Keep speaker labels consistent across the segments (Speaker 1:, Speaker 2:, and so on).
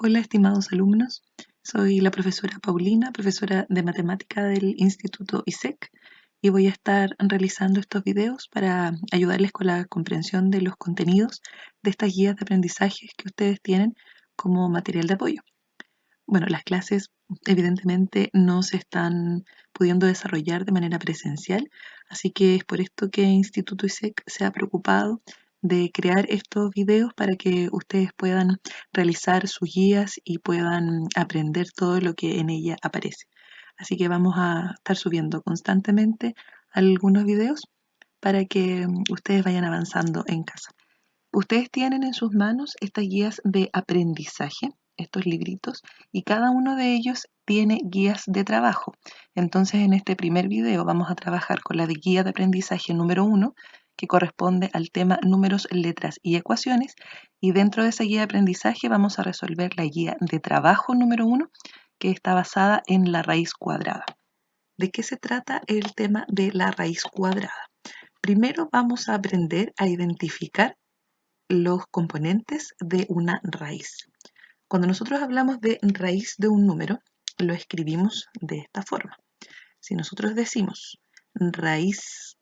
Speaker 1: Hola, estimados alumnos. Soy la profesora Paulina, profesora de matemática del Instituto ISEC, y voy a estar realizando estos videos para ayudarles con la comprensión de los contenidos de estas guías de aprendizaje que ustedes tienen como material de apoyo. Bueno, las clases evidentemente no se están pudiendo desarrollar de manera presencial, así que es por esto que Instituto ISEC se ha preocupado de crear estos videos para que ustedes puedan realizar sus guías y puedan aprender todo lo que en ella aparece. Así que vamos a estar subiendo constantemente algunos videos para que ustedes vayan avanzando en casa. Ustedes tienen en sus manos estas guías de aprendizaje, estos libritos, y cada uno de ellos tiene guías de trabajo. Entonces, en este primer video vamos a trabajar con la de guía de aprendizaje número 1, que corresponde al tema números, letras y ecuaciones, y dentro de esa guía de aprendizaje vamos a resolver la guía de trabajo número 1, que está basada en la raíz cuadrada. ¿De qué se trata el tema de la raíz cuadrada? Primero vamos a aprender a identificar los componentes de una raíz. Cuando nosotros hablamos de raíz de un número, lo escribimos de esta forma. Si nosotros decimos raíz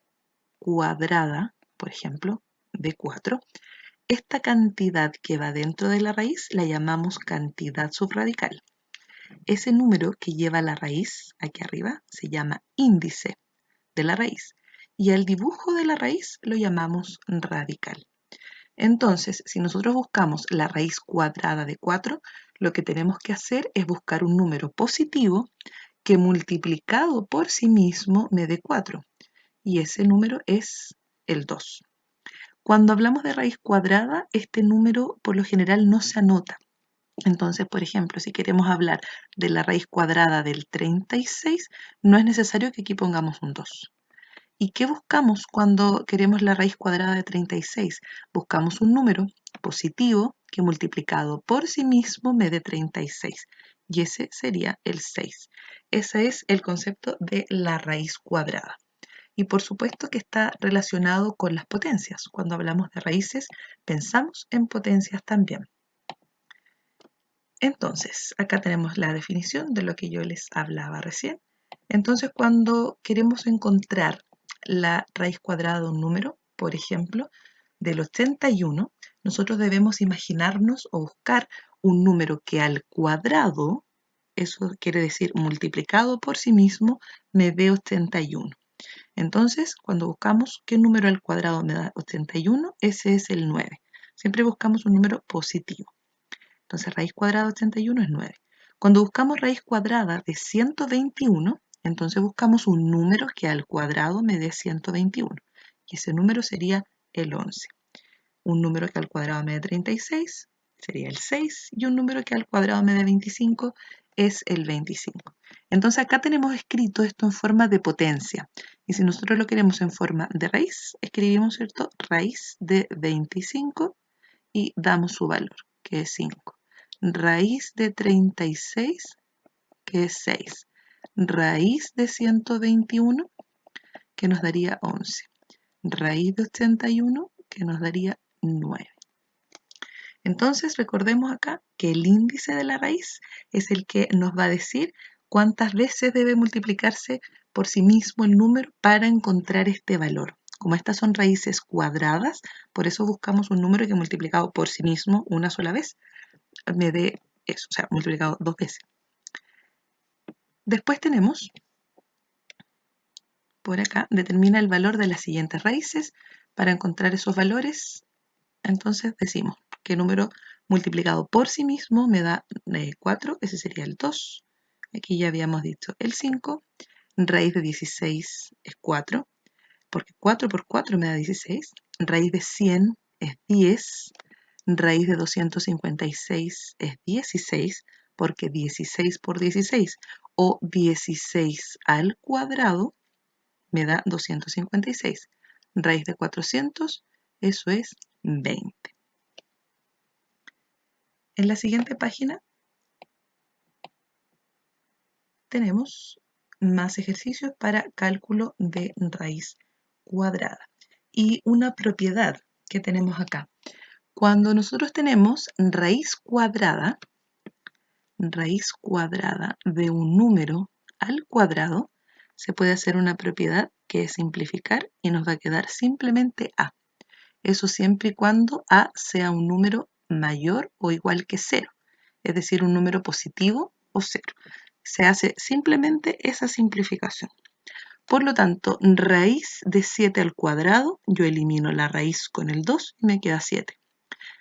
Speaker 1: cuadrada, por ejemplo, de 4, esta cantidad que va dentro de la raíz la llamamos cantidad subradical. Ese número que lleva la raíz aquí arriba se llama índice de la raíz y al dibujo de la raíz lo llamamos radical. Entonces, si nosotros buscamos la raíz cuadrada de 4, lo que tenemos que hacer es buscar un número positivo que multiplicado por sí mismo me dé 4. Y ese número es el 2. Cuando hablamos de raíz cuadrada, este número por lo general no se anota. Entonces, por ejemplo, si queremos hablar de la raíz cuadrada del 36, no es necesario que aquí pongamos un 2. ¿Y qué buscamos cuando queremos la raíz cuadrada de 36? Buscamos un número positivo que multiplicado por sí mismo me dé 36. Y ese sería el 6. Ese es el concepto de la raíz cuadrada. Y por supuesto que está relacionado con las potencias. Cuando hablamos de raíces, pensamos en potencias también. Entonces, acá tenemos la definición de lo que yo les hablaba recién. Entonces, cuando queremos encontrar la raíz cuadrada de un número, por ejemplo, del 81, nosotros debemos imaginarnos o buscar un número que al cuadrado, eso quiere decir multiplicado por sí mismo, me dé 81. Entonces, cuando buscamos qué número al cuadrado me da 81, ese es el 9. Siempre buscamos un número positivo. Entonces, raíz cuadrada de 81 es 9. Cuando buscamos raíz cuadrada de 121, entonces buscamos un número que al cuadrado me dé 121. Y ese número sería el 11. Un número que al cuadrado me dé 36 sería el 6. Y un número que al cuadrado me dé 25 es el 25. Entonces acá tenemos escrito esto en forma de potencia. Y si nosotros lo queremos en forma de raíz, escribimos, ¿cierto?, raíz de 25 y damos su valor, que es 5. Raíz de 36, que es 6. Raíz de 121, que nos daría 11. Raíz de 81, que nos daría 9. Entonces recordemos acá que el índice de la raíz es el que nos va a decir cuántas veces debe multiplicarse por sí mismo el número para encontrar este valor. Como estas son raíces cuadradas, por eso buscamos un número que multiplicado por sí mismo una sola vez me dé eso, o sea, multiplicado 2 veces. Después tenemos, por acá, determina el valor de las siguientes raíces. Para encontrar esos valores, entonces decimos que número multiplicado por sí mismo me da 4, ese sería el 2. Aquí ya habíamos dicho el 5. Raíz de 16 es 4, porque 4 por 4 me da 16. Raíz de 100 es 10. Raíz de 256 es 16, porque 16 por 16 o 16 al cuadrado me da 256. Raíz de 400, eso es 20. En la siguiente página tenemos más ejercicios para cálculo de raíz cuadrada. Y una propiedad que tenemos acá. Cuando nosotros tenemos raíz cuadrada, raíz cuadrada de un número al cuadrado, se puede hacer una propiedad que es simplificar y nos va a quedar simplemente a. Eso siempre y cuando a sea un número mayor o igual que 0, es decir, un número positivo o 0. Se hace simplemente esa simplificación. Por lo tanto, raíz de 7 al cuadrado, yo elimino la raíz con el 2 y me queda 7.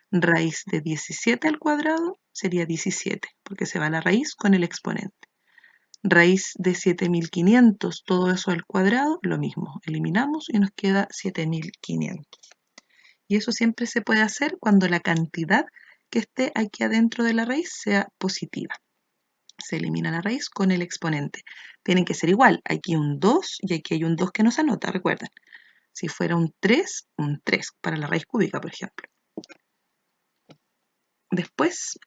Speaker 1: Raíz de 17 al cuadrado sería 17, porque se va la raíz con el exponente. Raíz de 7500, todo eso al cuadrado, lo mismo. Eliminamos y nos queda 7500. Y eso siempre se puede hacer cuando la cantidad que esté aquí adentro de la raíz sea positiva. Se elimina la raíz con el exponente. Tienen que ser igual. Aquí un 2 y aquí hay un 2 que no se anota, recuerden. Si fuera un 3 para la raíz cúbica, por ejemplo. Después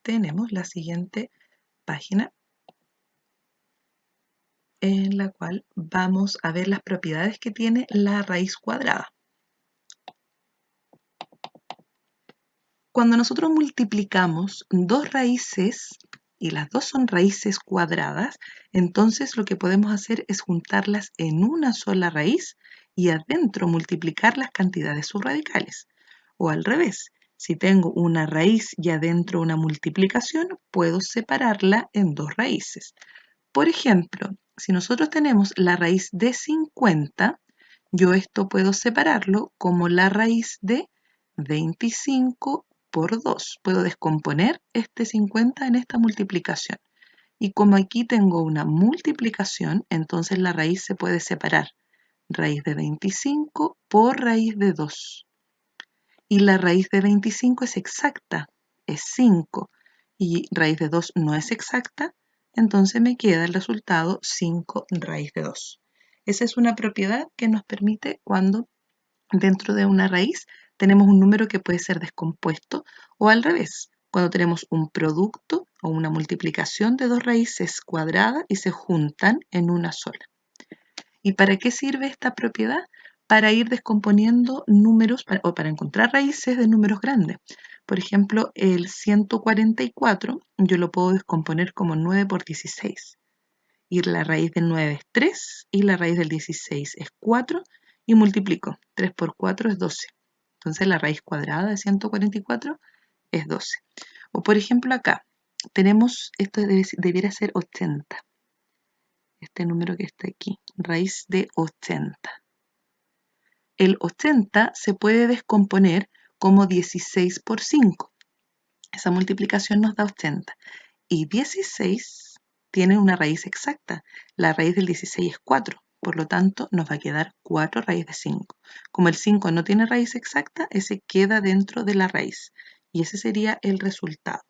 Speaker 1: tenemos la siguiente página en la cual vamos a ver las propiedades que tiene la raíz cuadrada. Cuando nosotros multiplicamos dos raíces y las dos son raíces cuadradas, entonces lo que podemos hacer es juntarlas en una sola raíz y adentro multiplicar las cantidades subradicales. O al revés, si tengo una raíz y adentro una multiplicación, puedo separarla en dos raíces. Por ejemplo, si nosotros tenemos la raíz de 50, yo esto puedo separarlo como la raíz de 25 por 2. Puedo descomponer este 50 en esta multiplicación. Y como aquí tengo una multiplicación, entonces la raíz se puede separar. Raíz de 25 por raíz de 2. Y la raíz de 25 es exacta, es 5. Y raíz de 2 no es exacta, entonces me queda el resultado 5 raíz de 2. Esa es una propiedad que nos permite cuando dentro de una raíz tenemos un número que puede ser descompuesto o al revés, cuando tenemos un producto o una multiplicación de dos raíces cuadradas y se juntan en una sola. ¿Y para qué sirve esta propiedad? Para ir descomponiendo números o para encontrar raíces de números grandes. Por ejemplo, el 144 yo lo puedo descomponer como 9 por 16. Y la raíz del 9 es 3 y la raíz del 16 es 4 y multiplico. 3 por 4 es 12. Entonces la raíz cuadrada de 144 es 12. O por ejemplo acá, tenemos, esto debiera ser 80. Este número que está aquí, raíz de 80. El 80 se puede descomponer como 16 por 5. Esa multiplicación nos da 80. Y 16 tiene una raíz exacta. La raíz del 16 es 4. Por lo tanto, nos va a quedar 4 raíz de 5. Como el 5 no tiene raíz exacta, ese queda dentro de la raíz. Y ese sería el resultado.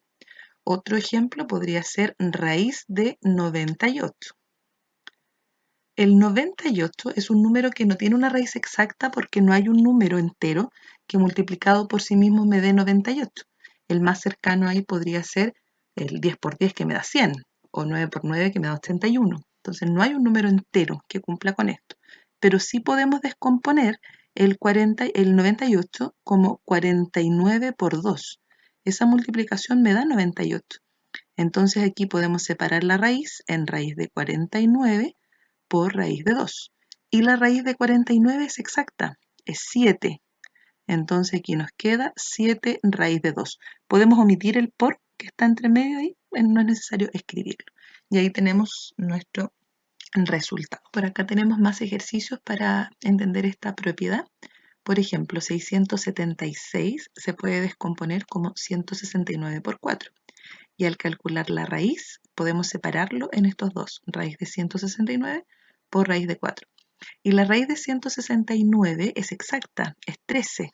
Speaker 1: Otro ejemplo podría ser raíz de 98. El 98 es un número que no tiene una raíz exacta porque no hay un número entero que multiplicado por sí mismo me dé 98. El más cercano ahí podría ser el 10 por 10 que me da 100 o 9 por 9 que me da 81. Entonces no hay un número entero que cumpla con esto. Pero sí podemos descomponer el 98 como 49 por 2. Esa multiplicación me da 98. Entonces aquí podemos separar la raíz en raíz de 49 por raíz de 2. Y la raíz de 49 es exacta, es 7. Entonces aquí nos queda 7 raíz de 2. Podemos omitir el por que está entre medio ahí, no es necesario escribirlo. Y ahí tenemos nuestro resultado. Por acá tenemos más ejercicios para entender esta propiedad. Por ejemplo, 676 se puede descomponer como 169 por 4. Y al calcular la raíz, podemos separarlo en estos dos, raíz de 169 por raíz de 4. Y la raíz de 169 es exacta, es 13.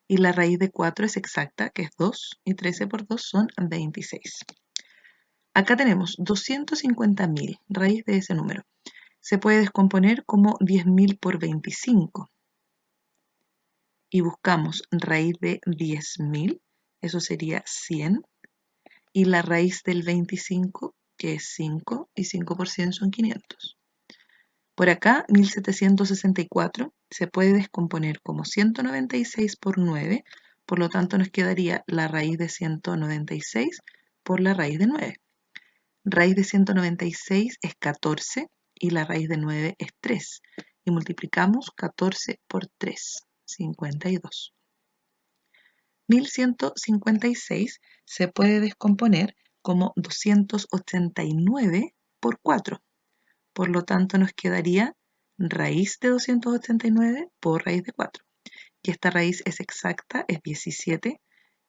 Speaker 1: Y la raíz de 4 es exacta, que es 2, y 13 por 2 son 26. Acá tenemos 250.000, raíz de ese número. Se puede descomponer como 10.000 por 25. Y buscamos raíz de 10.000, eso sería 100. Y la raíz del 25, que es 5, y 5 por 100 son 500. Por acá, 1764 se puede descomponer como 196 por 9, Por lo tanto, nos quedaría la raíz de 196 por la raíz de 9. Raíz de 196 es 14 y la raíz de 9 es 3. Y multiplicamos 14 por 3, 52. 1156 se puede descomponer como 289 por 4. Por lo tanto, nos quedaría raíz de 289 por raíz de 4. Y esta raíz es exacta, es 17,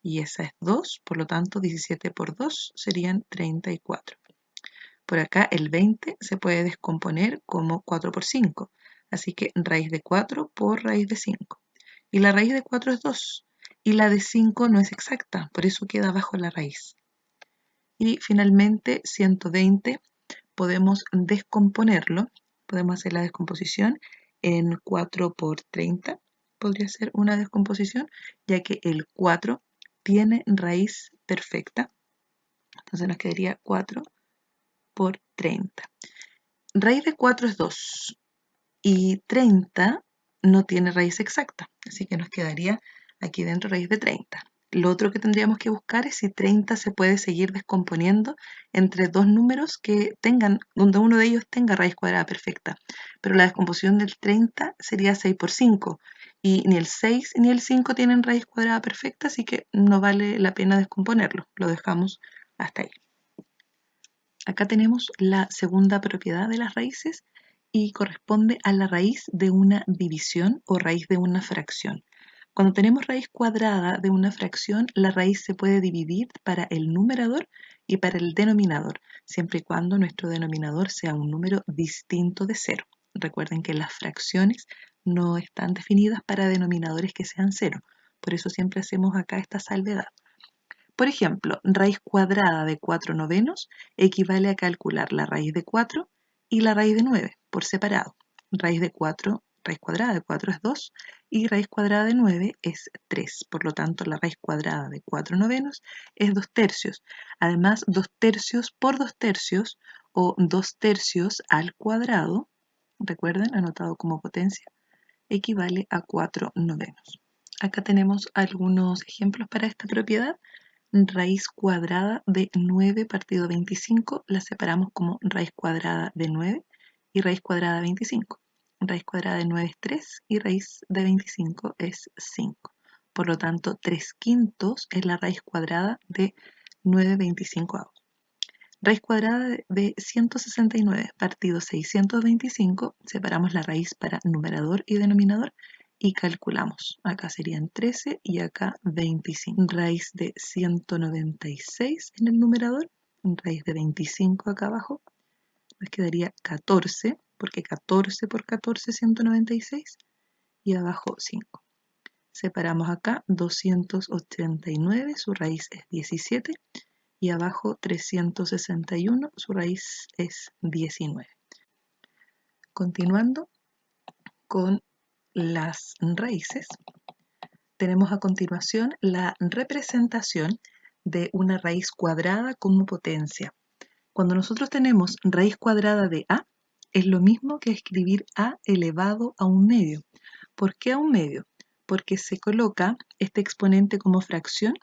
Speaker 1: y esa es 2, por lo tanto 17 por 2 serían 34. Por acá el 20 se puede descomponer como 4 por 5, así que raíz de 4 por raíz de 5. Y la raíz de 4 es 2, y la de 5 no es exacta, por eso queda bajo la raíz. Y finalmente 120 podemos descomponerlo, podemos hacer la descomposición en 4 por 30, podría ser una descomposición, ya que el 4 tiene raíz perfecta, entonces nos quedaría 4 por 30. Raíz de 4 es 2 y 30 no tiene raíz exacta, así que nos quedaría aquí dentro raíz de 30. Lo otro que tendríamos que buscar es si 30 se puede seguir descomponiendo entre dos números que tengan, donde uno de ellos tenga raíz cuadrada perfecta. Pero la descomposición del 30 sería 6 por 5 y ni el 6 ni el 5 tienen raíz cuadrada perfecta, así que no vale la pena descomponerlo. Lo dejamos hasta ahí. Acá tenemos la segunda propiedad de las raíces y corresponde a la raíz de una división o raíz de una fracción. Cuando tenemos raíz cuadrada de una fracción, la raíz se puede dividir para el numerador y para el denominador, siempre y cuando nuestro denominador sea un número distinto de 0. Recuerden que las fracciones no están definidas para denominadores que sean 0, por eso siempre hacemos acá esta salvedad. Por ejemplo, raíz cuadrada de 4 novenos equivale a calcular la raíz de 4 y la raíz de 9 por separado. Raíz cuadrada de 4 es 2 y raíz cuadrada de 9 es 3. Por lo tanto, la raíz cuadrada de 4 novenos es 2 tercios. Además, 2 tercios por 2 tercios o 2 tercios al cuadrado, recuerden, anotado como potencia, equivale a 4 novenos. Acá tenemos algunos ejemplos para esta propiedad. Raíz cuadrada de 9 partido 25 la separamos como raíz cuadrada de 9 y raíz cuadrada de 25. Raíz cuadrada de 9 es 3 y raíz de 25 es 5. Por lo tanto, 3 quintos es la raíz cuadrada de 9/25. Raíz cuadrada de 169 partido 625, separamos la raíz para numerador y denominador y calculamos. Acá serían 13 y acá 25. Raíz de 196 en el numerador, raíz de 25 acá abajo, nos quedaría 14, porque 14 por 14 es 196, y abajo 5. Separamos acá 289, su raíz es 17, y abajo 361, su raíz es 19. Continuando con las raíces, tenemos a continuación la representación de una raíz cuadrada como potencia. Cuando nosotros tenemos raíz cuadrada de a, es lo mismo que escribir a elevado a un medio. ¿Por qué a un medio? Porque se coloca este exponente como fracción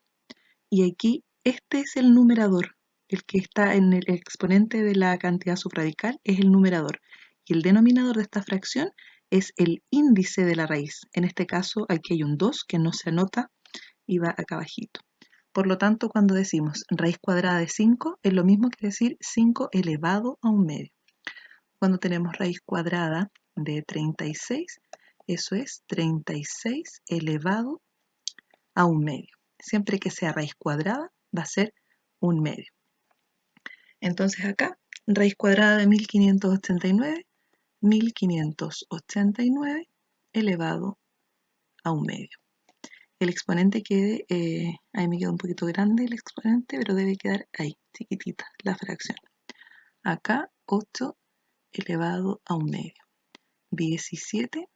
Speaker 1: y aquí este es el numerador. El que está en el exponente de la cantidad subradical es el numerador y el denominador de esta fracción es el índice de la raíz. En este caso aquí hay un 2 que no se anota y va acá abajito. Por lo tanto, cuando decimos raíz cuadrada de 5 es lo mismo que decir 5 elevado a un medio. Cuando tenemos raíz cuadrada de 36, eso es 36 elevado a un medio. Siempre que sea raíz cuadrada va a ser un medio. Entonces acá, raíz cuadrada de 1589, 1589 elevado a un medio. El exponente quede, ahí me queda un poquito grande el exponente, pero debe quedar ahí, chiquitita, la fracción. Acá 8 elevado a un medio. 17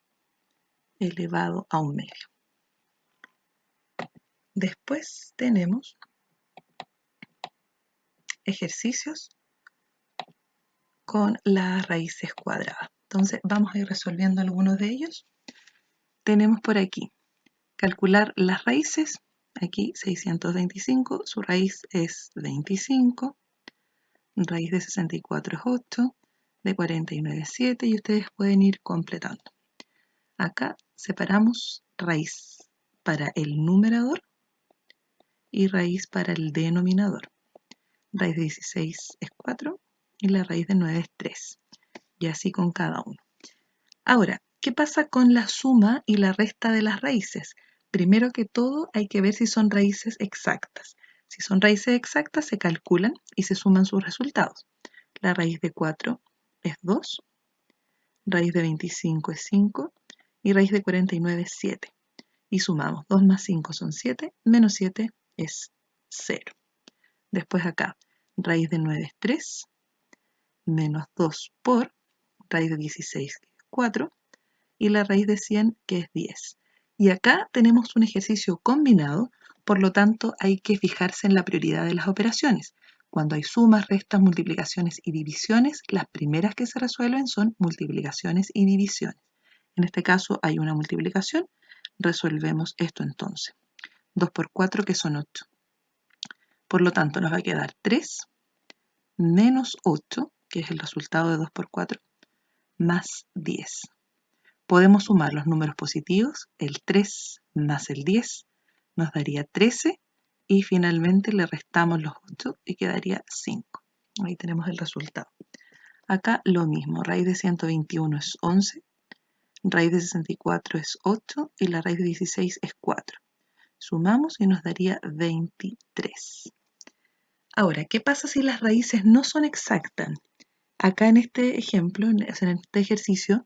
Speaker 1: elevado a un medio. Después tenemos ejercicios con las raíces cuadradas. Entonces vamos a ir resolviendo algunos de ellos. Tenemos por aquí calcular las raíces aquí 625, su raíz es 25, raíz de 64 es 8, de 49 es 7 y ustedes pueden ir completando. Acá separamos raíz para el numerador y raíz para el denominador. Raíz de 16 es 4 y la raíz de 9 es 3. Y así con cada uno. Ahora, ¿qué pasa con la suma y la resta de las raíces? Primero que todo hay que ver si son raíces exactas. Si son raíces exactas se calculan y se suman sus resultados. La raíz de 4 es 2, raíz de 25 es 5 y raíz de 49 es 7. Y sumamos 2 más 5 son 7, menos 7 es 0. Después acá, raíz de 9 es 3, menos 2 por raíz de 16 que es 4 y la raíz de 100 que es 10. Y acá tenemos un ejercicio combinado, por lo tanto hay que fijarse en la prioridad de las operaciones. Cuando hay sumas, restas, multiplicaciones y divisiones, las primeras que se resuelven son multiplicaciones y divisiones. En este caso hay una multiplicación, resolvemos esto entonces. 2 por 4 que son 8. Por lo tanto nos va a quedar 3 menos 8, que es el resultado de 2 por 4, más 10. Podemos sumar los números positivos, el 3 más el 10 nos daría 13 y finalmente le restamos los 8 y quedaría 5. Ahí tenemos el resultado. Acá lo mismo, raíz de 121 es 11, raíz de 64 es 8 y la raíz de 16 es 4. Sumamos y nos daría 23. Ahora, ¿qué pasa si las raíces no son exactas? Acá en este ejemplo, en este ejercicio,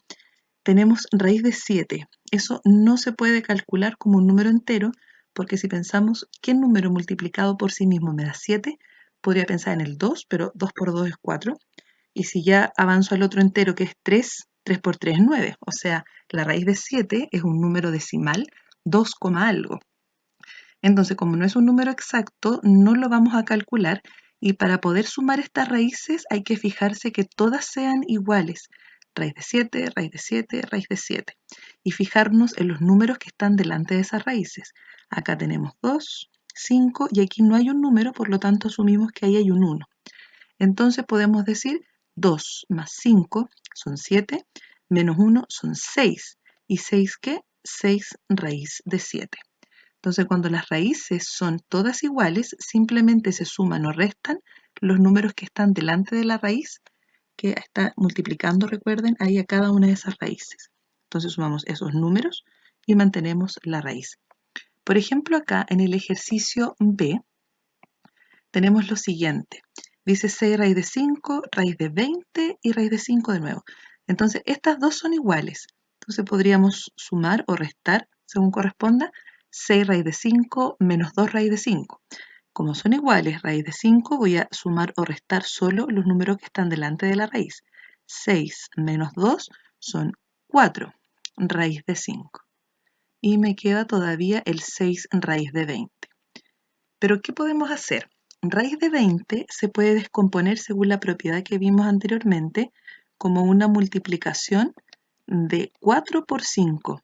Speaker 1: tenemos raíz de 7. Eso no se puede calcular como un número entero, porque si pensamos qué número multiplicado por sí mismo me da 7, podría pensar en el 2, pero 2 por 2 es 4. Y si ya avanzo al otro entero que es 3, 3 por 3 es 9. O sea, la raíz de 7 es un número decimal, 2, algo. Entonces, como no es un número exacto, no lo vamos a calcular y para poder sumar estas raíces hay que fijarse que todas sean iguales. Raíz de 7, raíz de 7, raíz de 7. Y fijarnos en los números que están delante de esas raíces. Acá tenemos 2, 5 y aquí no hay un número, por lo tanto asumimos que ahí hay un 1. Entonces podemos decir 2 más 5 son 7, menos 1 son 6. ¿Y 6 qué? 6 raíz de 7. Entonces, cuando las raíces son todas iguales, simplemente se suman o restan los números que están delante de la raíz, que está multiplicando, recuerden, ahí a cada una de esas raíces. Entonces sumamos esos números y mantenemos la raíz. Por ejemplo, acá en el ejercicio B, tenemos lo siguiente. Dice 6 raíz de 5, raíz de 20 y raíz de 5 de nuevo. Entonces, estas dos son iguales. Entonces podríamos sumar o restar, según corresponda, 6 raíz de 5 menos 2 raíz de 5. Como son iguales, raíz de 5, voy a sumar o restar solo los números que están delante de la raíz. 6 menos 2 son 4 raíz de 5. Y me queda todavía el 6 raíz de 20. Pero, ¿qué podemos hacer? Raíz de 20 se puede descomponer según la propiedad que vimos anteriormente como una multiplicación de 4 por 5.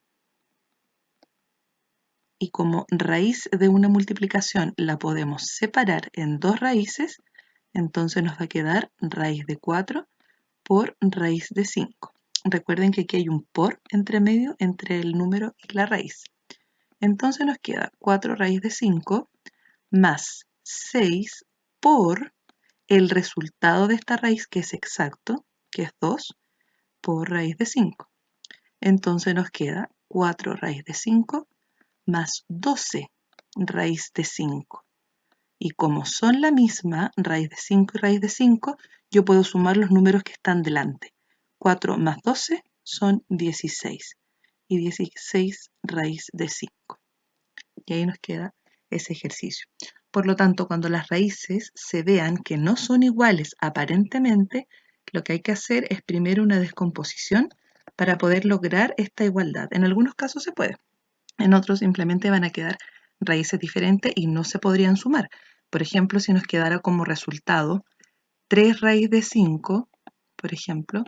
Speaker 1: Y como raíz de una multiplicación la podemos separar en dos raíces, entonces nos va a quedar raíz de 4 por raíz de 5. Recuerden que aquí hay un por entre medio entre el número y la raíz. Entonces nos queda 4 raíz de 5 más 6 por el resultado de esta raíz, que es exacto, que es 2, por raíz de 5. Entonces nos queda 4 raíz de 5 más 12 raíz de 5. Y como son la misma, raíz de 5 y raíz de 5, yo puedo sumar los números que están delante. 4 más 12 son 16. Y 16 raíz de 5. Y ahí nos queda ese ejercicio. Por lo tanto, cuando las raíces se vean que no son iguales aparentemente, lo que hay que hacer es primero una descomposición para poder lograr esta igualdad. En algunos casos se puede, en otros simplemente van a quedar raíces diferentes y no se podrían sumar. Por ejemplo, si nos quedara como resultado 3 raíz de 5, por ejemplo,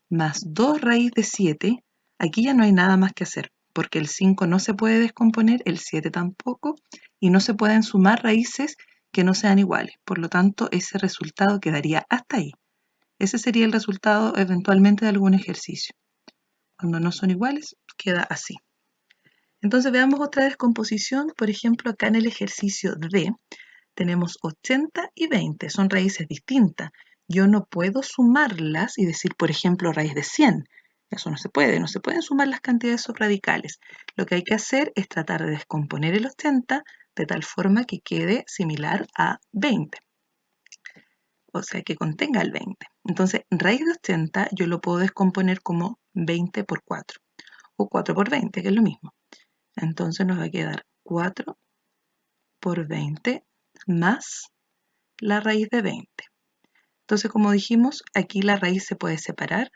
Speaker 1: más 2 raíz de 7, aquí ya no hay nada más que hacer, porque el 5 no se puede descomponer, el 7 tampoco, y no se pueden sumar raíces que no sean iguales. Por lo tanto, ese resultado quedaría hasta ahí. Ese sería el resultado eventualmente de algún ejercicio. Cuando no son iguales, queda así. Entonces veamos otra descomposición. Por ejemplo, acá en el ejercicio D tenemos 80 y 20. Son raíces distintas. Yo no puedo sumarlas y decir, por ejemplo, raíz de 100. Eso no se puede. No se pueden sumar las cantidades subradicales. Lo que hay que hacer es tratar de descomponer el 80 de tal forma que quede similar a 20. O sea, que contenga el 20. Entonces, raíz de 80 yo lo puedo descomponer como 20 por 4 o 4 por 20, que es lo mismo. Entonces nos va a quedar 4 por 20 más la raíz de 20. Entonces, como dijimos, aquí la raíz se puede separar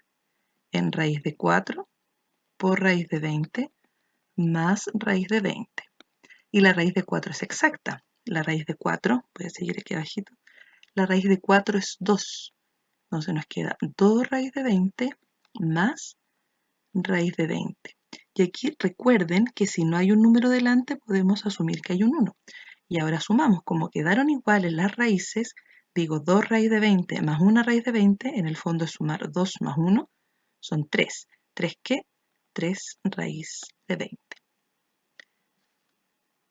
Speaker 1: en raíz de 4 por raíz de 20 más raíz de 20. Y la raíz de 4 es exacta. La raíz de 4, voy a seguir aquí abajito, la raíz de 4 es 2. Entonces nos queda 2 raíz de 20 más raíz de 20. Y aquí recuerden que si no hay un número delante podemos asumir que hay un 1. Y ahora sumamos, como quedaron iguales las raíces, digo 2 raíz de 20 más 1 raíz de 20, en el fondo es sumar 2 más 1, son 3. ¿3 qué? 3 raíz de 20.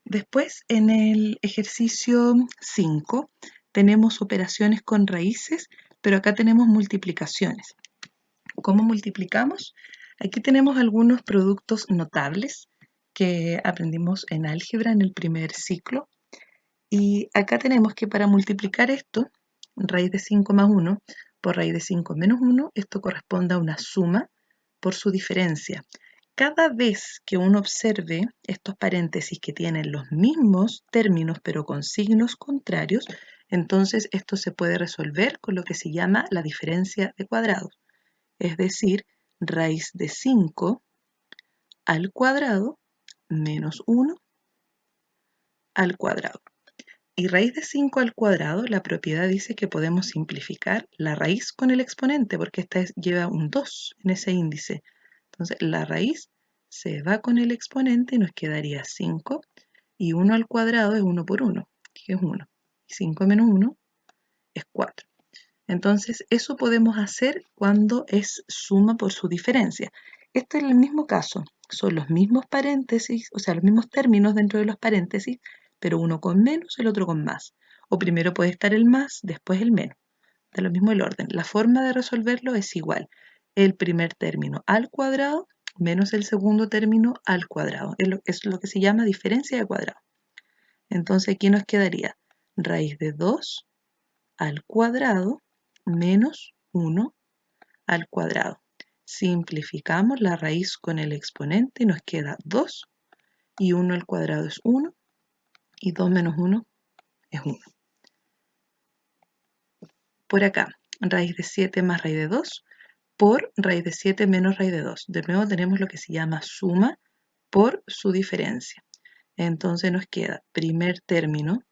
Speaker 1: Después, en el ejercicio 5, tenemos operaciones con raíces, pero acá tenemos multiplicaciones. ¿Cómo multiplicamos? Aquí tenemos algunos productos notables que aprendimos en álgebra en el primer ciclo. Y acá tenemos que para multiplicar esto, raíz de 5 más 1 por raíz de 5 menos 1, esto corresponde a una suma por su diferencia. Cada vez que uno observe estos paréntesis que tienen los mismos términos pero con signos contrarios, entonces esto se puede resolver con lo que se llama la diferencia de cuadrados. Es decir, raíz de 5 al cuadrado menos 1 al cuadrado. Y raíz de 5 al cuadrado, la propiedad dice que podemos simplificar la raíz con el exponente, porque esta lleva un 2 en ese índice. Entonces, la raíz se va con el exponente y nos quedaría 5. Y 1 al cuadrado es 1 por 1, que es 1. Y 5 menos 1 es 4. Entonces, eso podemos hacer cuando es suma por su diferencia. Este es el mismo caso. Son los mismos paréntesis, o sea, los mismos términos dentro de los paréntesis, pero uno con menos, el otro con más. O primero puede estar el más, después el menos. Da lo mismo el orden. La forma de resolverlo es igual. El primer término al cuadrado menos el segundo término al cuadrado. Es lo que se llama diferencia de cuadrado. Entonces aquí nos quedaría raíz de 2 al cuadrado menos 1 al cuadrado. Simplificamos la raíz con el exponente y nos queda 2 y 1 al cuadrado es 1 y 2 menos 1 es 1. Por acá, raíz de 7 más raíz de 2 por raíz de 7 menos raíz de 2. De nuevo tenemos lo que se llama suma por su diferencia. Entonces nos queda primer término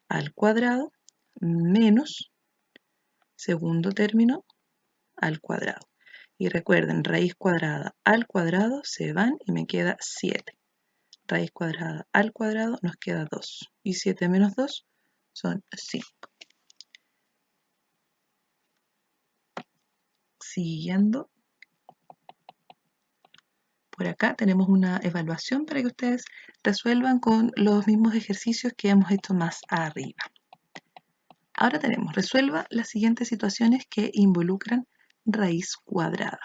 Speaker 1: al cuadrado menos segundo término al cuadrado. Y recuerden, raíz cuadrada al cuadrado se van y me queda 7. Raíz cuadrada al cuadrado nos queda 2. Y 7 menos 2 son 5. Siguiendo. Por acá tenemos una evaluación para que ustedes resuelvan con los mismos ejercicios que hemos hecho más arriba. Ahora tenemos, resuelva las siguientes situaciones que involucran raíz cuadrada.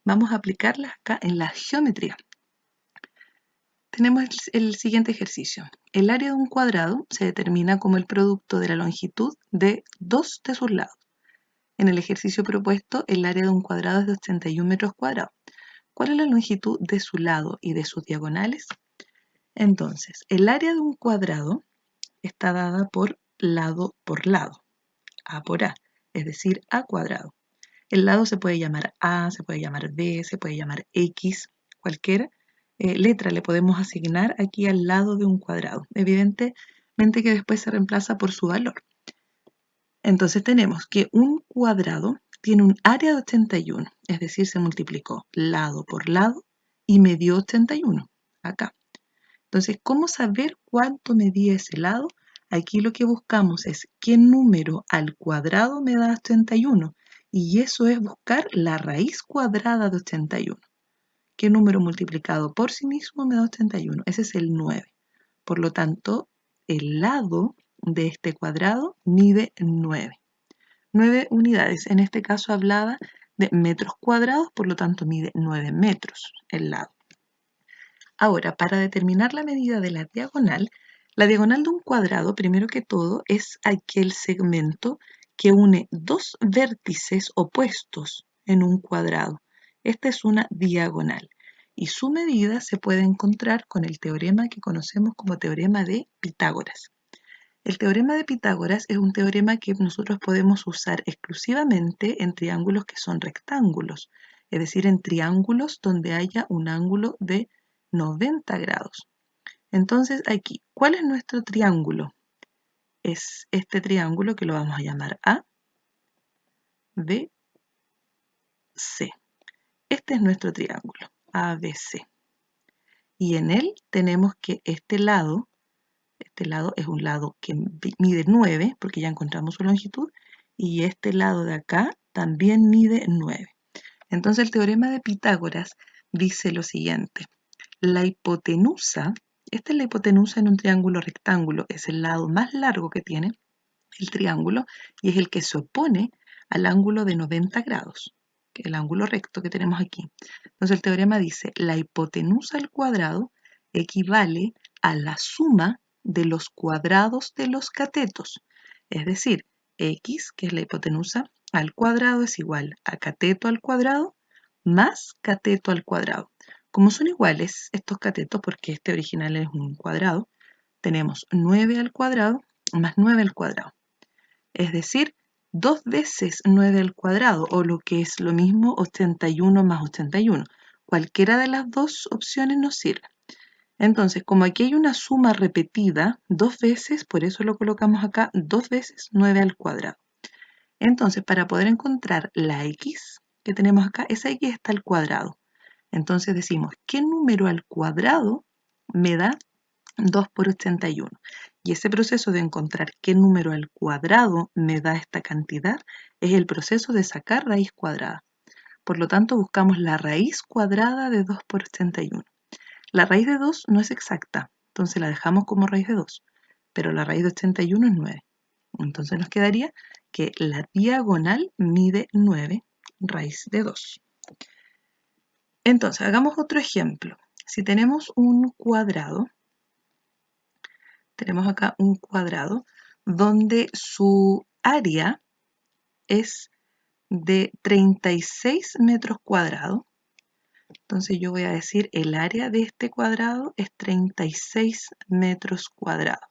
Speaker 1: Vamos a aplicarlas acá en la geometría. Tenemos el siguiente ejercicio. El área de un cuadrado se determina como el producto de la longitud de dos de sus lados. En el ejercicio propuesto, el área de un cuadrado es de 81 metros cuadrados. ¿Cuál es la longitud de su lado y de sus diagonales? Entonces, el área de un cuadrado está dada por lado, A por A, es decir, A cuadrado. El lado se puede llamar A, se puede llamar B, se puede llamar X, cualquier letra le podemos asignar aquí al lado de un cuadrado. Evidentemente que después se reemplaza por su valor. Entonces tenemos que un cuadrado tiene un área de 81, es decir, se multiplicó lado por lado y me dio 81, acá. Entonces, ¿cómo saber cuánto medía ese lado? Aquí lo que buscamos es qué número al cuadrado me da 81. Y eso es buscar la raíz cuadrada de 81. ¿Qué número multiplicado por sí mismo me da 81? Ese es el 9. Por lo tanto, el lado de este cuadrado mide 9. 9 unidades. En este caso hablaba de metros cuadrados, por lo tanto mide 9 metros el lado. Ahora, para determinar la medida de la diagonal de un cuadrado, primero que todo, es aquel segmento que une dos vértices opuestos en un cuadrado. Esta es una diagonal y su medida se puede encontrar con el teorema que conocemos como teorema de Pitágoras. El teorema de Pitágoras es un teorema que nosotros podemos usar exclusivamente en triángulos que son rectángulos, es decir, en triángulos donde haya un ángulo de 90 grados. Entonces aquí, ¿cuál es nuestro triángulo? Es este triángulo que lo vamos a llamar A, B, C. Este es nuestro triángulo, ABC. Y en él tenemos que este lado es un lado que mide 9, porque ya encontramos su longitud, y este lado de acá también mide 9. Entonces el teorema de Pitágoras dice lo siguiente: la hipotenusa, esta es la hipotenusa en un triángulo rectángulo, es el lado más largo que tiene el triángulo y es el que se opone al ángulo de 90 grados, que es el ángulo recto que tenemos aquí. Entonces el teorema dice: la hipotenusa al cuadrado equivale a la suma de los cuadrados de los catetos. Es decir, x, que es la hipotenusa, al cuadrado es igual a cateto al cuadrado más cateto al cuadrado. Como son iguales estos catetos, porque este original es un cuadrado, tenemos 9 al cuadrado más 9 al cuadrado. Es decir, 2 veces 9 al cuadrado, o lo que es lo mismo, 81 más 81. Cualquiera de las dos opciones nos sirve. Entonces, como aquí hay una suma repetida 2 veces, por eso lo colocamos acá, 2 veces 9 al cuadrado. Entonces, para poder encontrar la x que tenemos acá, esa x está al cuadrado. Entonces decimos, ¿qué número al cuadrado me da 2 por 81? Y ese proceso de encontrar qué número al cuadrado me da esta cantidad es el proceso de sacar raíz cuadrada. Por lo tanto, buscamos la raíz cuadrada de 2 por 81. La raíz de 2 no es exacta, entonces la dejamos como raíz de 2, pero la raíz de 81 es 9. Entonces nos quedaría que la diagonal mide 9 raíz de 2. Entonces, hagamos otro ejemplo. Si tenemos un cuadrado, tenemos acá un cuadrado donde su área es de 36 metros cuadrados. Entonces yo voy a decir el área de este cuadrado es 36 metros cuadrados.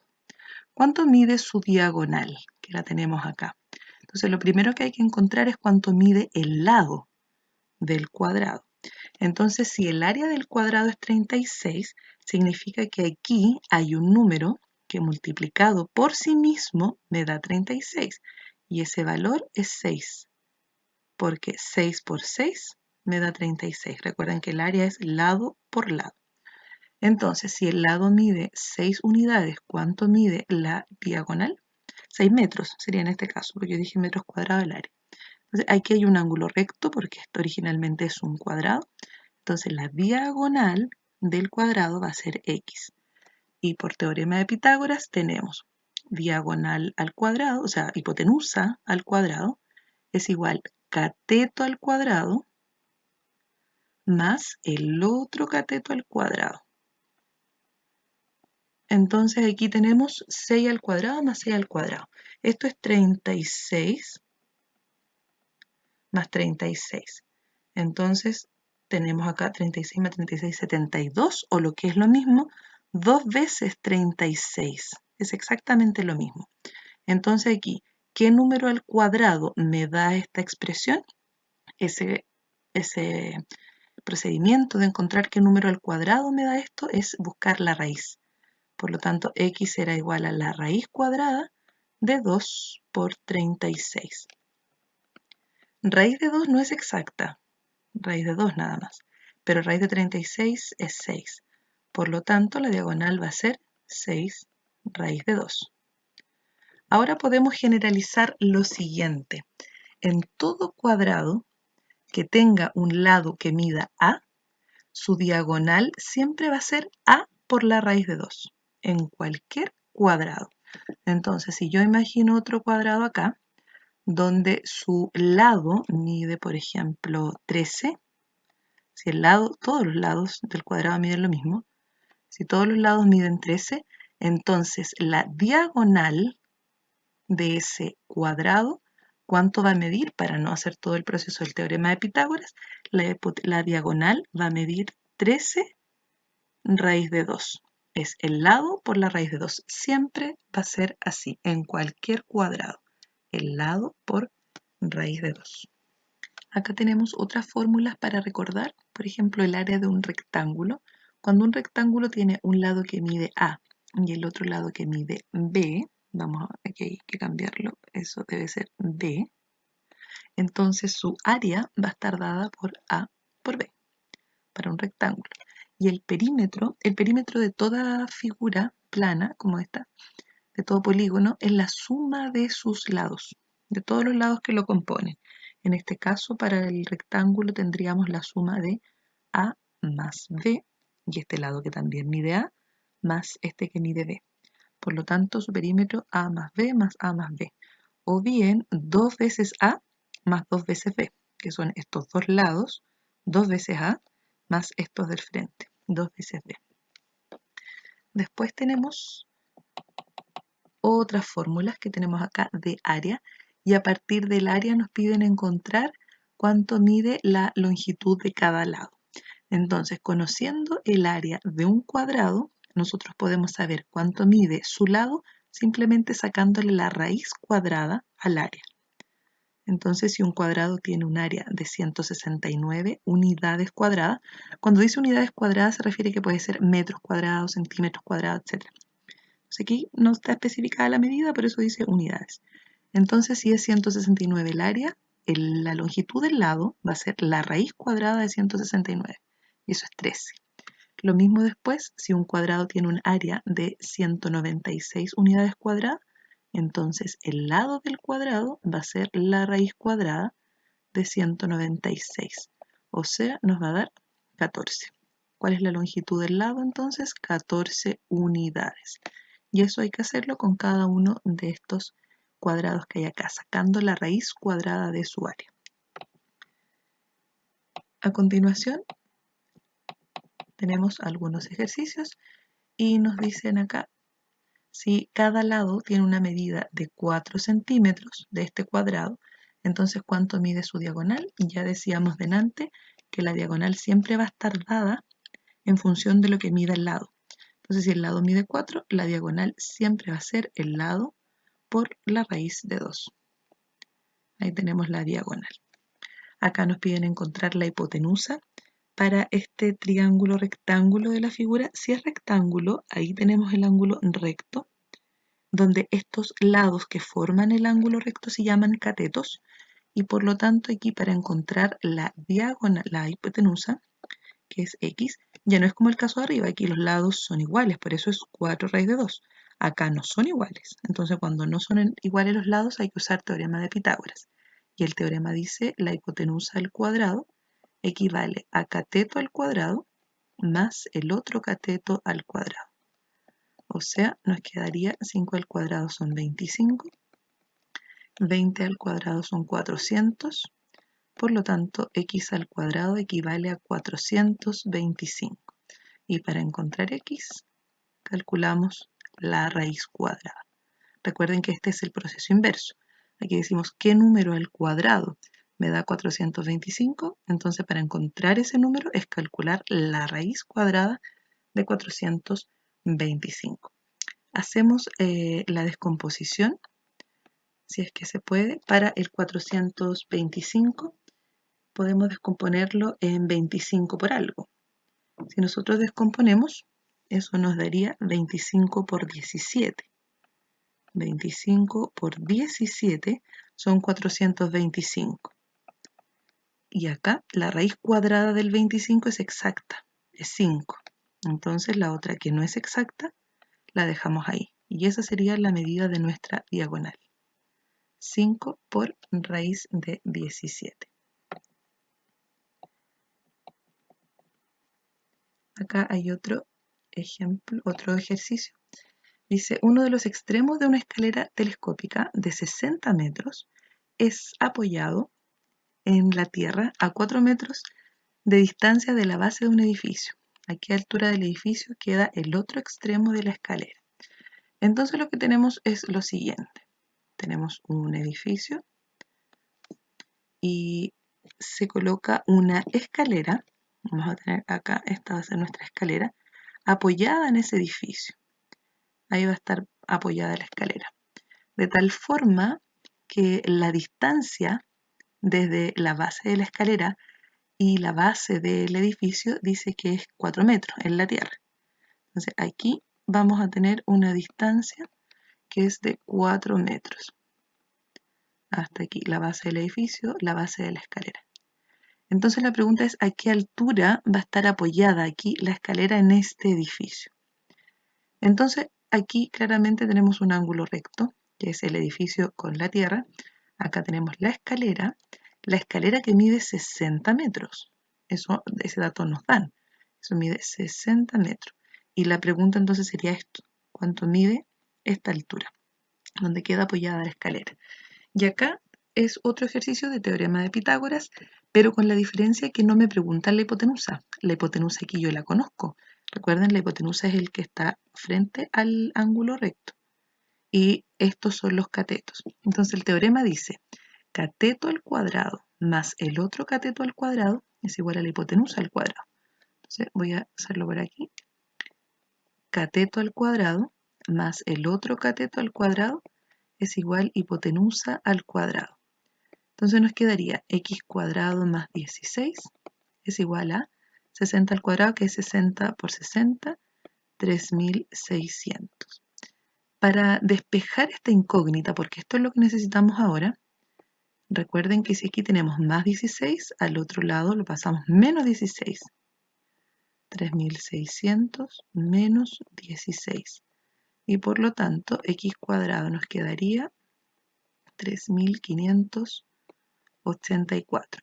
Speaker 1: ¿Cuánto mide su diagonal? Que la tenemos acá. Entonces lo primero que hay que encontrar es cuánto mide el lado del cuadrado. Entonces, si el área del cuadrado es 36, significa que aquí hay un número que multiplicado por sí mismo me da 36. Y ese valor es 6, porque 6 por 6 me da 36. Recuerden que el área es lado por lado. Entonces, si el lado mide 6 unidades, ¿cuánto mide la diagonal? 6 metros sería en este caso, porque yo dije metros cuadrados del área. Entonces, aquí hay un ángulo recto, porque esto originalmente es un cuadrado. Entonces la diagonal del cuadrado va a ser x. Y por teorema de Pitágoras tenemos diagonal al cuadrado, o sea, hipotenusa al cuadrado, es igual cateto al cuadrado más el otro cateto al cuadrado. Entonces aquí tenemos 6 al cuadrado más 6 al cuadrado. Esto es 36 más 36. Entonces tenemos acá 36 más 36, 72, o lo que es lo mismo, 2 veces 36. Es exactamente lo mismo. Entonces aquí, ¿qué número al cuadrado me da esta expresión? Ese procedimiento de encontrar qué número al cuadrado me da esto es buscar la raíz. Por lo tanto, x será igual a la raíz cuadrada de 2 por 36. Raíz de 2 no es exacta, raíz de 2 nada más, pero raíz de 36 es 6. Por lo tanto, la diagonal va a ser 6 raíz de 2. Ahora podemos generalizar lo siguiente. En todo cuadrado que tenga un lado que mida a, su diagonal siempre va a ser a por la raíz de 2, en cualquier cuadrado. Entonces, si yo imagino otro cuadrado acá, donde su lado mide, por ejemplo, 13, si todos los lados del cuadrado miden lo mismo, si todos los lados miden 13, entonces la diagonal de ese cuadrado, ¿cuánto va a medir? Para no hacer todo el proceso del teorema de Pitágoras, la diagonal va a medir 13 raíz de 2. Es el lado por la raíz de 2. Siempre va a ser así, en cualquier cuadrado. El lado por raíz de 2. Acá tenemos otras fórmulas para recordar. Por ejemplo, el área de un rectángulo. Cuando un rectángulo tiene un lado que mide A y el otro lado que mide B, aquí hay que cambiarlo, eso debe ser B, entonces su área va a estar dada por A por B, para un rectángulo. Y el perímetro de toda figura plana, como esta, de todo polígono, es la suma de sus lados, de todos los lados que lo componen. En este caso, para el rectángulo tendríamos la suma de A más B, y este lado que también mide A, más este que mide B. Por lo tanto, su perímetro A más B más A más B. O bien 2 veces A más 2 veces B, que son estos dos lados, 2 veces A más estos del frente, 2 veces B. Después tenemos otras fórmulas que tenemos acá de área, y a partir del área nos piden encontrar cuánto mide la longitud de cada lado. Entonces, conociendo el área de un cuadrado, nosotros podemos saber cuánto mide su lado simplemente sacándole la raíz cuadrada al área. Entonces, si un cuadrado tiene un área de 169 unidades cuadradas, cuando dice unidades cuadradas se refiere que puede ser metros cuadrados, centímetros cuadrados, etc. Entonces, aquí no está especificada la medida, por eso dice unidades. Entonces, si es 169 el área, la longitud del lado va a ser la raíz cuadrada de 169. Y eso es 13. Lo mismo después, si un cuadrado tiene un área de 196 unidades cuadradas, entonces el lado del cuadrado va a ser la raíz cuadrada de 196. O sea, nos va a dar 14. ¿Cuál es la longitud del lado entonces? 14 unidades. Y eso hay que hacerlo con cada uno de estos cuadrados que hay acá, sacando la raíz cuadrada de su área. A continuación, tenemos algunos ejercicios y nos dicen acá, si cada lado tiene una medida de 4 centímetros de este cuadrado, entonces ¿cuánto mide su diagonal? Ya decíamos delante que la diagonal siempre va a estar dada en función de lo que mida el lado. Entonces, si el lado mide 4, la diagonal siempre va a ser el lado por la raíz de 2. Ahí tenemos la diagonal. Acá nos piden encontrar la hipotenusa para este triángulo rectángulo de la figura. Si es rectángulo, ahí tenemos el ángulo recto, donde estos lados que forman el ángulo recto se llaman catetos, y por lo tanto aquí para encontrar la diagonal, la hipotenusa, que es x, ya no es como el caso de arriba, aquí los lados son iguales, por eso es 4 raíz de 2. Acá no son iguales, entonces cuando no son iguales los lados hay que usar teorema de Pitágoras. Y el teorema dice la hipotenusa al cuadrado equivale a cateto al cuadrado más el otro cateto al cuadrado. O sea, nos quedaría 5 al cuadrado son 25, 20 al cuadrado son 400, por lo tanto, x al cuadrado equivale a 425. Y para encontrar x, calculamos la raíz cuadrada. Recuerden que este es el proceso inverso. Aquí decimos qué número al cuadrado me da 425. Entonces, para encontrar ese número es calcular la raíz cuadrada de 425. Hacemos la descomposición, si es que se puede, para el 425. Podemos descomponerlo en 25 por algo. Si nosotros descomponemos, eso nos daría 25 por 17. 25 por 17 son 425. Y acá la raíz cuadrada del 25 es exacta, es 5. Entonces la otra que no es exacta la dejamos ahí. Y esa sería la medida de nuestra diagonal. 5 por raíz de 17. Acá hay otro ejemplo, otro ejercicio. Dice, uno de los extremos de una escalera telescópica de 60 metros es apoyado en la tierra a 4 metros de distancia de la base de un edificio. ¿A qué altura del edificio queda el otro extremo de la escalera? Entonces lo que tenemos es lo siguiente. Tenemos un edificio y se coloca una escalera. Vamos a tener acá, esta va a ser nuestra escalera, apoyada en ese edificio. Ahí va a estar apoyada la escalera. De tal forma que la distancia desde la base de la escalera y la base del edificio dice que es 4 metros en la tierra. Entonces aquí vamos a tener una distancia que es de 4 metros. Hasta aquí la base del edificio, la base de la escalera. Entonces la pregunta es ¿a qué altura va a estar apoyada aquí la escalera en este edificio? Entonces aquí claramente tenemos un ángulo recto, que es el edificio con la tierra. Acá tenemos la escalera que mide 60 metros. Ese dato nos dan. Eso mide 60 metros. Y la pregunta entonces sería esto. ¿Cuánto mide esta altura? Donde queda apoyada la escalera. Y acá es otro ejercicio de teorema de Pitágoras, pero con la diferencia que no me preguntan la hipotenusa. La hipotenusa aquí yo la conozco. Recuerden, la hipotenusa es el que está frente al ángulo recto. Y estos son los catetos. Entonces el teorema dice, cateto al cuadrado más el otro cateto al cuadrado es igual a la hipotenusa al cuadrado. Entonces voy a hacerlo por aquí. Cateto al cuadrado más el otro cateto al cuadrado es igual hipotenusa al cuadrado. Entonces nos quedaría x cuadrado más 16 es igual a 60 al cuadrado, que es 60 por 60, 3600. Para despejar esta incógnita, porque esto es lo que necesitamos ahora, recuerden que si aquí tenemos más 16, al otro lado lo pasamos menos 16. 3600 menos 16. Y por lo tanto, x cuadrado nos quedaría 3584.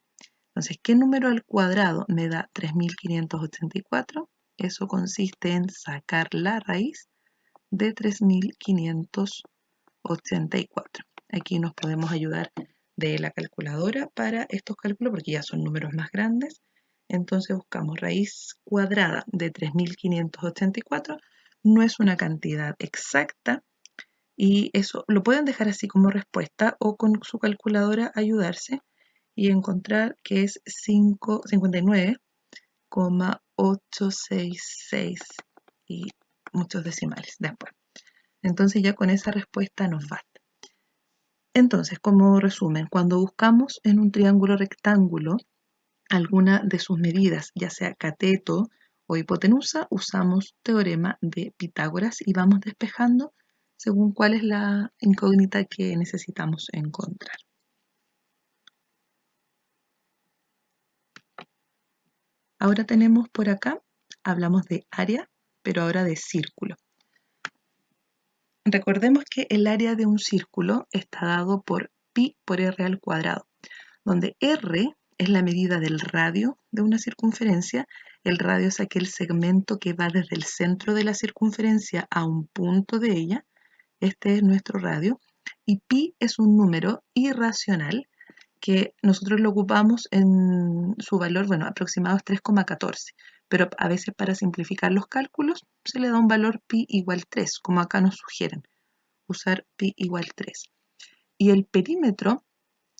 Speaker 1: Entonces, ¿qué número al cuadrado me da 3584? Eso consiste en sacar la raíz de 3584. Aquí nos podemos ayudar de la calculadora para estos cálculos porque ya son números más grandes. Entonces buscamos raíz cuadrada de 3584. No es una cantidad exacta y eso lo pueden dejar así como respuesta o con su calculadora ayudarse y encontrar que es 59,866 y muchos decimales después. Entonces ya con esa respuesta nos basta. Entonces, como resumen, cuando buscamos en un triángulo rectángulo alguna de sus medidas, ya sea cateto o hipotenusa, usamos teorema de Pitágoras y vamos despejando según cuál es la incógnita que necesitamos encontrar. Ahora tenemos por acá, hablamos de área, pero ahora de círculo. Recordemos que el área de un círculo está dado por pi por r al cuadrado, donde r es la medida del radio de una circunferencia. El radio es aquel segmento que va desde el centro de la circunferencia a un punto de ella. Este es nuestro radio. Y pi es un número irracional que nosotros lo ocupamos en su valor, bueno, aproximado es 3,14, pero a veces para simplificar los cálculos se le da un valor pi igual 3, como acá nos sugieren, usar pi igual 3. Y el perímetro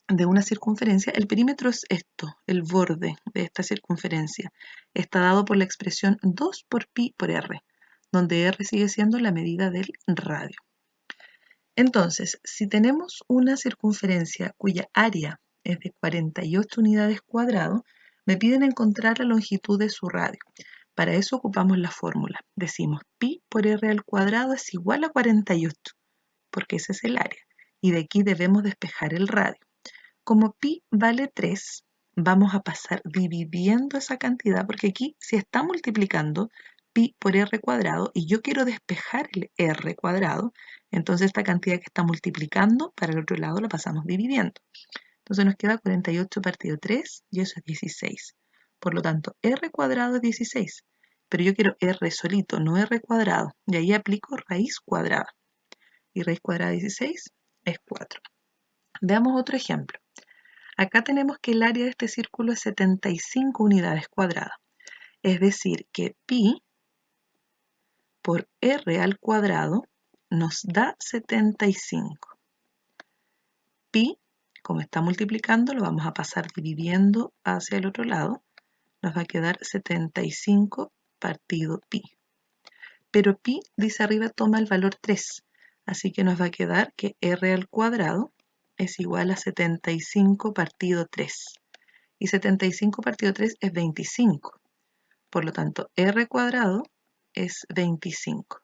Speaker 1: de una circunferencia, el perímetro es esto, el borde de esta circunferencia. Está dado por la expresión 2 por pi por r, donde r sigue siendo la medida del radio. Entonces, si tenemos una circunferencia cuya área es de 48 unidades cuadradas, me piden encontrar la longitud de su radio. Para eso ocupamos la fórmula. Decimos pi por r al cuadrado es igual a 48, porque ese es el área. Y de aquí debemos despejar el radio. Como pi vale 3, vamos a pasar dividiendo esa cantidad, porque aquí si está multiplicando, pi por r cuadrado y yo quiero despejar el r cuadrado, entonces esta cantidad que está multiplicando para el otro lado la pasamos dividiendo. Entonces nos queda 48 partido 3 y eso es 16. Por lo tanto, r cuadrado es 16. Pero yo quiero r solito, no r cuadrado. Y ahí aplico raíz cuadrada. Y raíz cuadrada de 16 es 4. Veamos otro ejemplo. Acá tenemos que el área de este círculo es 75 unidades cuadradas. Es decir, que pi por r al cuadrado nos da 75. Pi, como está multiplicando, lo vamos a pasar dividiendo hacia el otro lado. Nos va a quedar 75 partido pi. Pero pi, dice arriba, toma el valor 3. Así que nos va a quedar que r al cuadrado es igual a 75 partido 3. Y 75 partido 3 es 25. Por lo tanto, r cuadrado es 25.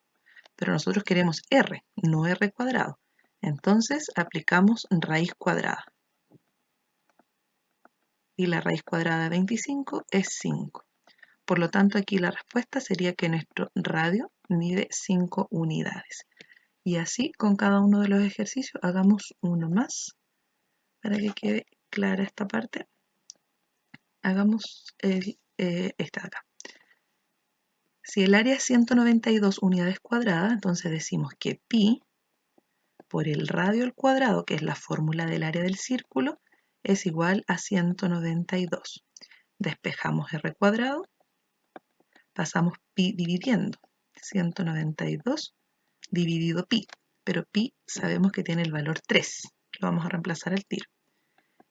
Speaker 1: Pero nosotros queremos r, no r cuadrado. Entonces aplicamos raíz cuadrada. Y la raíz cuadrada de 25 es 5. Por lo tanto, aquí la respuesta sería que nuestro radio mide 5 unidades. Y así con cada uno de los ejercicios hagamos uno más para que quede clara esta parte. Hagamos esta de acá. Si el área es 192 unidades cuadradas, entonces decimos que pi por el radio al cuadrado, que es la fórmula del área del círculo, es igual a 192. Despejamos r cuadrado, pasamos pi dividiendo. 192 dividido pi, pero pi sabemos que tiene el valor 3. Lo vamos a reemplazar al tiro.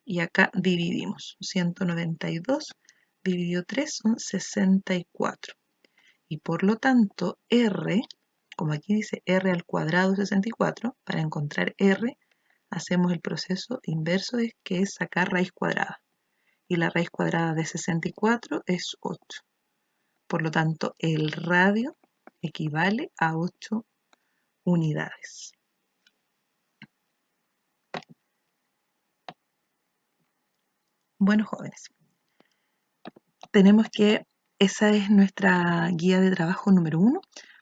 Speaker 1: Y acá dividimos. 192 dividido 3 son 64. Y por lo tanto, r, como aquí dice r al cuadrado 64, para encontrar r, hacemos el proceso inverso, que es sacar raíz cuadrada. Y la raíz cuadrada de 64 es 8. Por lo tanto, el radio equivale a 8 unidades. Bueno, jóvenes, tenemos que esa es nuestra guía de trabajo número 1.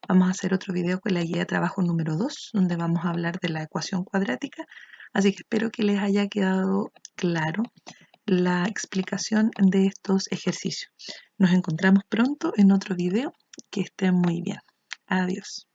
Speaker 1: Vamos a hacer otro video con la guía de trabajo número 2, donde vamos a hablar de la ecuación cuadrática. Así que espero que les haya quedado claro la explicación de estos ejercicios. Nos encontramos pronto en otro video. Que estén muy bien. Adiós.